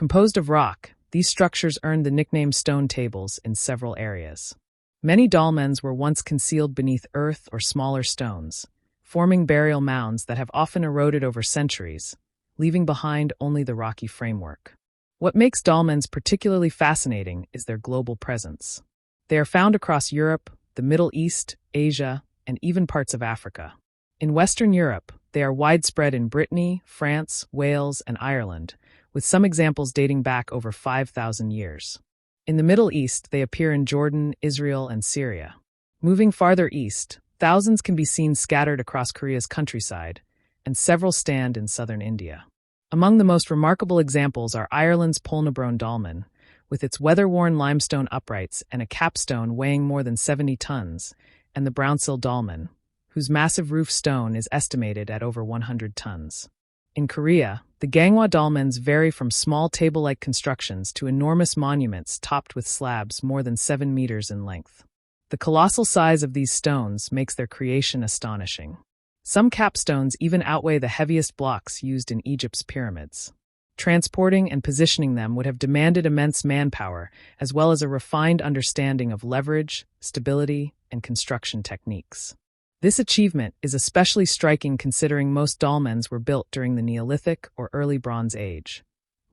Composed of rock, these structures earned the nickname stone tables in several areas. Many dolmens were once concealed beneath earth or smaller stones, forming burial mounds that have often eroded over centuries, leaving behind only the rocky framework. What makes dolmens particularly fascinating is their global presence. They are found across Europe, the Middle East, Asia, and even parts of Africa. In Western Europe, they are widespread in Brittany, France, Wales, and Ireland, with some examples dating back over 5,000 years. In the Middle East, they appear in Jordan, Israel, and Syria. Moving farther east, thousands can be seen scattered across Korea's countryside, and several stand in southern India. Among the most remarkable examples are Ireland's Poulnabrone Dolmen, with its weather-worn limestone uprights and a capstone weighing more than 70 tons, and the Brownsill Dolmen, whose massive roof stone is estimated at over 100 tons. In Korea, the Gangwon dolmens vary from small table-like constructions to enormous monuments topped with slabs more than 7 meters in length. The colossal size of these stones makes their creation astonishing. Some capstones even outweigh the heaviest blocks used in Egypt's pyramids. Transporting and positioning them would have demanded immense manpower, as well as a refined understanding of leverage, stability, and construction techniques. This achievement is especially striking considering most dolmens were built during the Neolithic or early Bronze Age,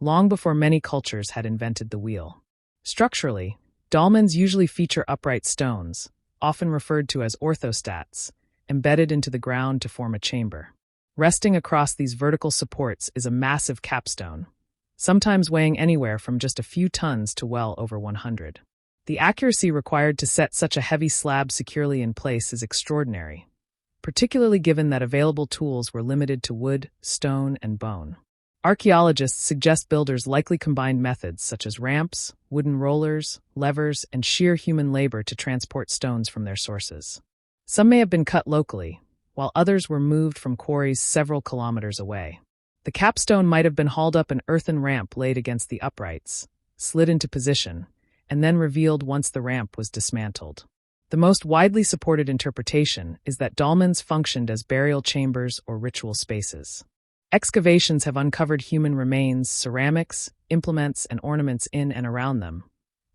long before many cultures had invented the wheel. Structurally, dolmens usually feature upright stones, often referred to as orthostats, embedded into the ground to form a chamber. Resting across these vertical supports is a massive capstone, sometimes weighing anywhere from just a few tons to well over 100. The accuracy required to set such a heavy slab securely in place is extraordinary, particularly given that available tools were limited to wood, stone, and bone. Archaeologists suggest builders likely combined methods such as ramps, wooden rollers, levers, and sheer human labor to transport stones from their sources. Some may have been cut locally, while others were moved from quarries several kilometers away. The capstone might have been hauled up an earthen ramp laid against the uprights, slid into position, and then revealed once the ramp was dismantled. The most widely supported interpretation is that dolmens functioned as burial chambers or ritual spaces. Excavations have uncovered human remains, ceramics, implements, and ornaments in and around them,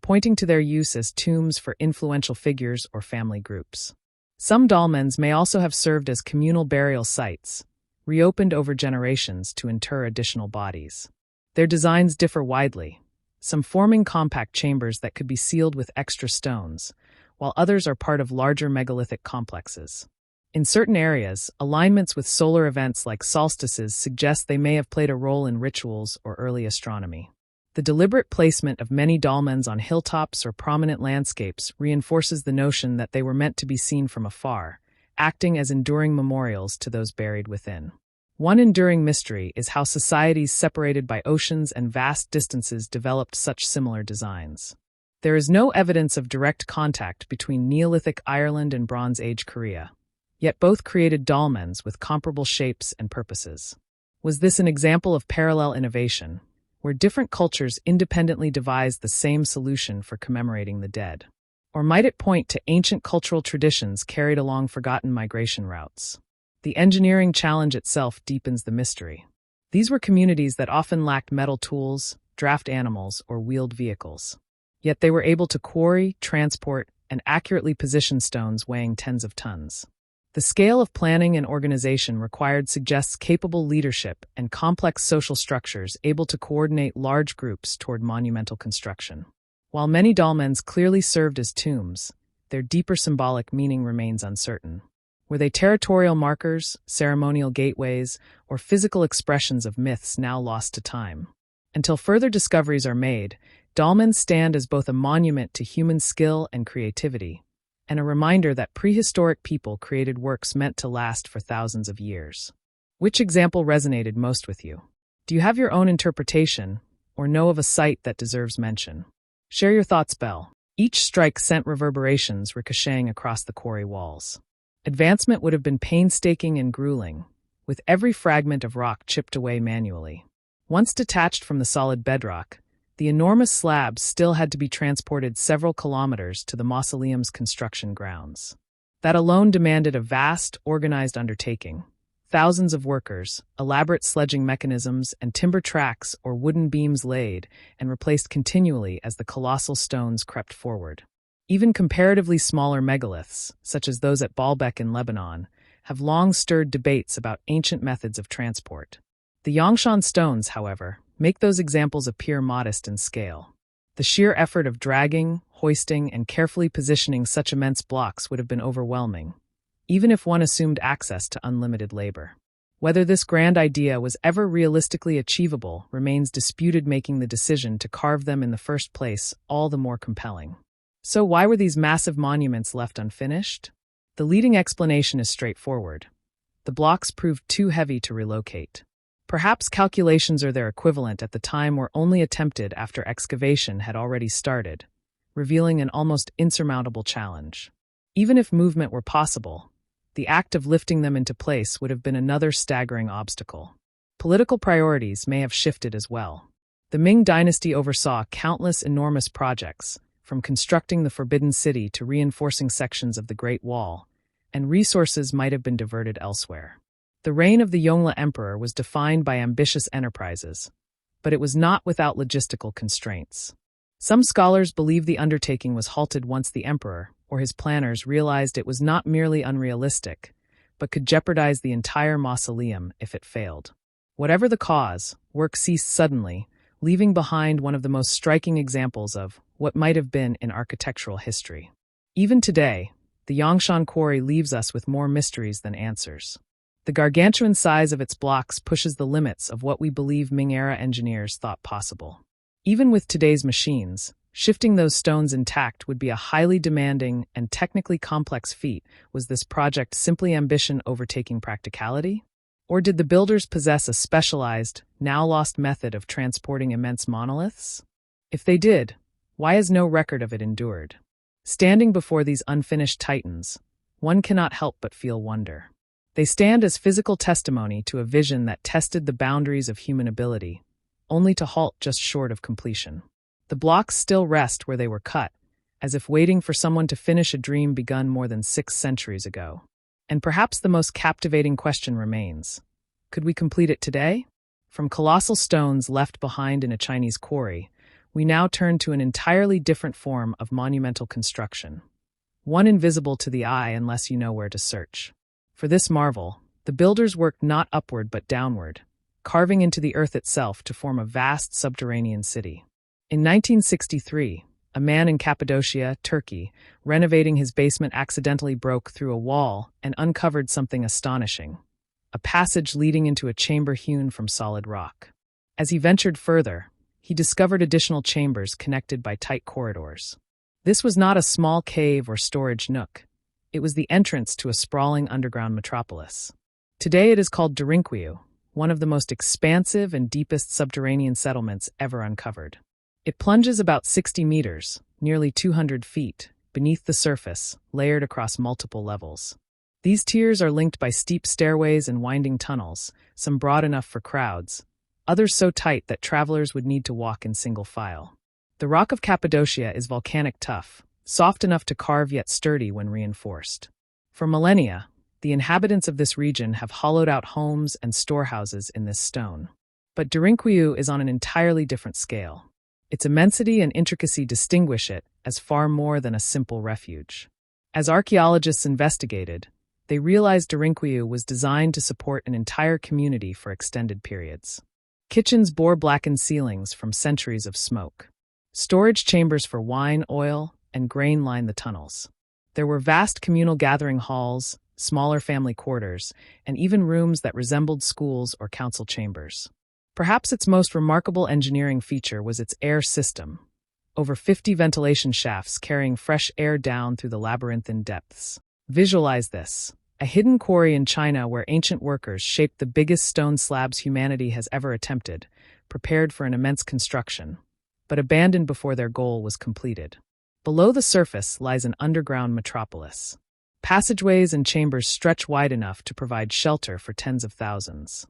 pointing to their use as tombs for influential figures or family groups. Some dolmens may also have served as communal burial sites, reopened over generations to inter additional bodies. Their designs differ widely, some forming compact chambers that could be sealed with extra stones, while others are part of larger megalithic complexes. In certain areas, alignments with solar events like solstices suggest they may have played a role in rituals or early astronomy. The deliberate placement of many dolmens on hilltops or prominent landscapes reinforces the notion that they were meant to be seen from afar, acting as enduring memorials to those buried within. One enduring mystery is how societies separated by oceans and vast distances developed such similar designs. There is no evidence of direct contact between Neolithic Ireland and Bronze Age Korea, yet both created dolmens with comparable shapes and purposes. Was this an example of parallel innovation, where different cultures independently devised the same solution for commemorating the dead? Or might it point to ancient cultural traditions carried along forgotten migration routes? The engineering challenge itself deepens the mystery. These were communities that often lacked metal tools, draft animals, or wheeled vehicles. Yet they were able to quarry, transport, and accurately position stones weighing tens of tons. The scale of planning and organization required suggests capable leadership and complex social structures able to coordinate large groups toward monumental construction. While many dolmens clearly served as tombs, their deeper symbolic meaning remains uncertain. Were they territorial markers, ceremonial gateways, or physical expressions of myths now lost to time? Until further discoveries are made, dolmens stand as both a monument to human skill and creativity, and a reminder that prehistoric people created works meant to last for thousands of years. Which example resonated most with you? Do you have your own interpretation, or know of a site that deserves mention? Share your thoughts, Bell. Each strike sent reverberations ricocheting across the quarry walls. Advancement would have been painstaking and grueling, with every fragment of rock chipped away manually. Once detached from the solid bedrock, the enormous slabs still had to be transported several kilometers to the mausoleum's construction grounds. That alone demanded a vast, organized undertaking, thousands of workers, elaborate sledging mechanisms, and timber tracks or wooden beams laid and replaced continually as the colossal stones crept forward. Even comparatively smaller megaliths, such as those at Baalbek in Lebanon, have long stirred debates about ancient methods of transport. The Yangshan stones, however, make those examples appear modest in scale. The sheer effort of dragging, hoisting, and carefully positioning such immense blocks would have been overwhelming, even if one assumed access to unlimited labor. Whether this grand idea was ever realistically achievable remains disputed, making the decision to carve them in the first place all the more compelling. So why were these massive monuments left unfinished? The leading explanation is straightforward. The blocks proved too heavy to relocate. Perhaps calculations or their equivalent at the time were only attempted after excavation had already started, revealing an almost insurmountable challenge. Even if movement were possible, the act of lifting them into place would have been another staggering obstacle. Political priorities may have shifted as well. The Ming dynasty oversaw countless enormous projects, from constructing the Forbidden City to reinforcing sections of the Great Wall, and resources might have been diverted elsewhere. The reign of the Yongle Emperor was defined by ambitious enterprises, but it was not without logistical constraints. Some scholars believe the undertaking was halted once the emperor, or his planners, realized it was not merely unrealistic, but could jeopardize the entire mausoleum if it failed. Whatever the cause, work ceased suddenly, leaving behind one of the most striking examples of what might have been in architectural history. Even today, the Yangshan Quarry leaves us with more mysteries than answers. The gargantuan size of its blocks pushes the limits of what we believe Ming-era engineers thought possible. Even with today's machines, shifting those stones intact would be a highly demanding and technically complex feat. Was this project simply ambition overtaking practicality? Or did the builders possess a specialized, now-lost method of transporting immense monoliths? If they did, why has no record of it endured? Standing before these unfinished titans, one cannot help but feel wonder. They stand as physical testimony to a vision that tested the boundaries of human ability, only to halt just short of completion. The blocks still rest where they were cut, as if waiting for someone to finish a dream begun more than 6 centuries ago. And perhaps the most captivating question remains: could we complete it today? From colossal stones left behind in a Chinese quarry, we now turn to an entirely different form of monumental construction, one invisible to the eye unless you know where to search. For this marvel, the builders worked not upward but downward, carving into the earth itself to form a vast subterranean city. In 1963, a man in Cappadocia, Turkey, renovating his basement accidentally broke through a wall and uncovered something astonishing: a passage leading into a chamber hewn from solid rock. As he ventured further, he discovered additional chambers connected by tight corridors. This was not a small cave or storage nook. It was the entrance to a sprawling underground metropolis. Today it is called Derinkuyu, one of the most expansive and deepest subterranean settlements ever uncovered. It plunges about 60 meters, nearly 200 feet, beneath the surface, layered across multiple levels. These tiers are linked by steep stairways and winding tunnels, some broad enough for crowds, others so tight that travelers would need to walk in single file. The rock of Cappadocia is volcanic tuff, soft enough to carve yet sturdy when reinforced. For millennia, the inhabitants of this region have hollowed out homes and storehouses in this stone. But Derinkuyu is on an entirely different scale. Its immensity and intricacy distinguish it as far more than a simple refuge. As archaeologists investigated, they realized Derinkuyu was designed to support an entire community for extended periods. Kitchens bore blackened ceilings from centuries of smoke. Storage chambers for wine, oil, and grain lined the tunnels. There were vast communal gathering halls, smaller family quarters, and even rooms that resembled schools or council chambers. Perhaps its most remarkable engineering feature was its air system. Over 50 ventilation shafts carrying fresh air down through the labyrinthine depths. Visualize this: a hidden quarry in China where ancient workers shaped the biggest stone slabs humanity has ever attempted, prepared for an immense construction, but abandoned before their goal was completed. Below the surface lies an underground metropolis. Passageways and chambers stretch wide enough to provide shelter for tens of thousands.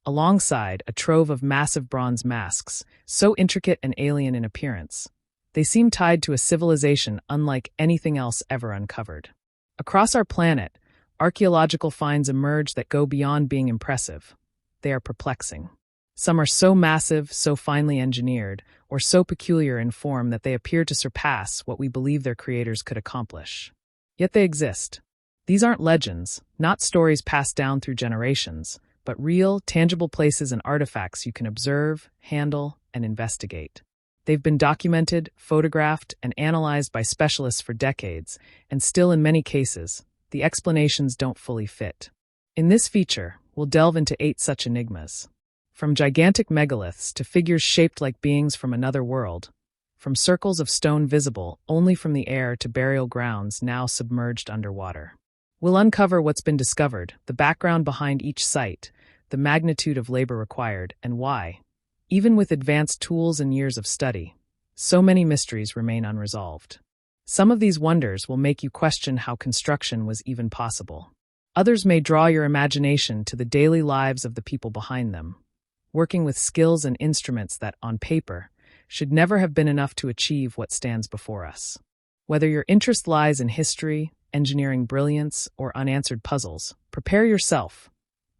Alongside, a trove of massive bronze masks, so intricate and alien in appearance, they seem tied to a civilization unlike anything else ever uncovered. Across our planet, archaeological finds emerge that go beyond being impressive. They are perplexing. Some are so massive, so finely engineered, or so peculiar in form that they appear to surpass what we believe their creators could accomplish. Yet they exist. These aren't legends, not stories passed down through generations, but real, tangible places and artifacts you can observe, handle, and investigate. They've been documented, photographed, and analyzed by specialists for decades, and still in many cases, the explanations don't fully fit. In this feature, we'll delve into 8 such enigmas. From gigantic megaliths to figures shaped like beings from another world, from circles of stone visible only from the air to burial grounds now submerged underwater. We'll uncover what's been discovered, the background behind each site, the magnitude of labor required, and why, even with advanced tools and years of study, so many mysteries remain unresolved. Some of these wonders will make you question how construction was even possible. Others may draw your imagination to the daily lives of the people behind them, working with skills and instruments that, on paper, should never have been enough to achieve what stands before us. Whether your interest lies in history, engineering brilliance, or unanswered puzzles, prepare yourself.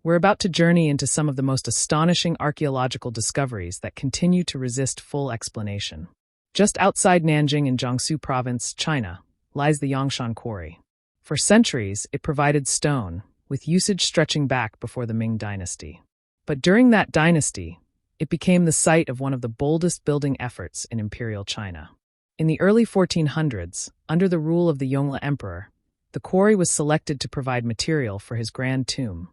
We're about to journey into some of the most astonishing archaeological discoveries that continue to resist full explanation. Just outside Nanjing in Jiangsu Province, China, lies the Yangshan Quarry. For centuries, it provided stone, with usage stretching back before the Ming Dynasty. But during that dynasty, it became the site of one of the boldest building efforts in imperial China. In the early 1400s, under the rule of the Yongle Emperor, the quarry was selected to provide material for his grand tomb,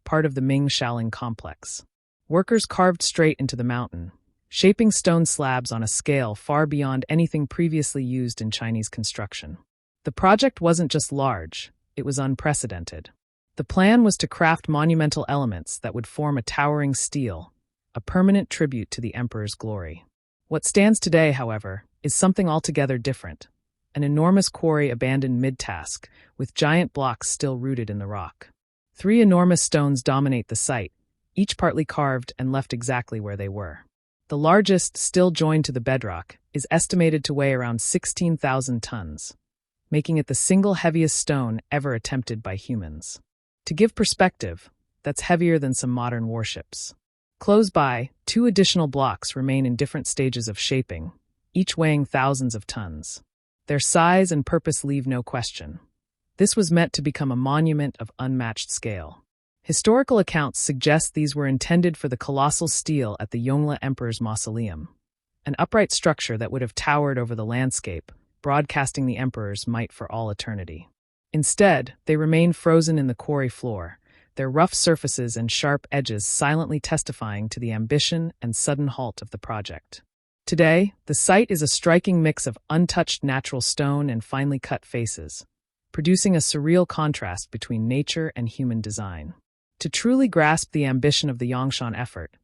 part of the Ming Shaolin complex. Workers carved straight into the mountain, shaping stone slabs on a scale far beyond anything previously used in Chinese construction. The project wasn't just large, it was unprecedented. The plan was to craft monumental elements that would form a towering stele, a permanent tribute to the emperor's glory. What stands today, however, is something altogether different. An enormous quarry abandoned mid-task, with giant blocks still rooted in the rock. 3 enormous stones dominate the site, each partly carved and left exactly where they were. The largest, still joined to the bedrock, is estimated to weigh around 16,000 tons, making it the single heaviest stone ever attempted by humans. To give perspective, that's heavier than some modern warships. Close by, 2 additional blocks remain in different stages of shaping, each weighing thousands of tons. Their size and purpose leave no question. This was meant to become a monument of unmatched scale. Historical accounts suggest these were intended for the colossal stele at the Yongle Emperor's mausoleum, an upright structure that would have towered over the landscape, broadcasting the emperor's might for all eternity. Instead, they remain frozen in the quarry floor, their rough surfaces and sharp edges silently testifying to the ambition and sudden halt of the project. Today, the site is a striking mix of untouched natural stone and finely cut faces, producing a surreal contrast between nature and human design. To truly grasp the ambition of the Yangshan effort,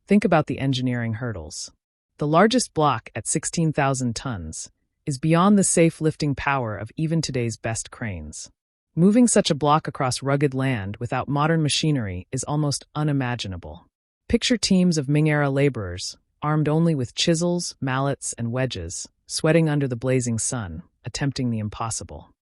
think about the engineering hurdles. The largest block, at 16,000 tons, is beyond the safe lifting power of even today's best cranes. Moving such a block across rugged land without modern machinery is almost unimaginable. Picture teams of Ming-era laborers, armed only with chisels, mallets, and wedges, sweating under the blazing sun, attempting the impossible.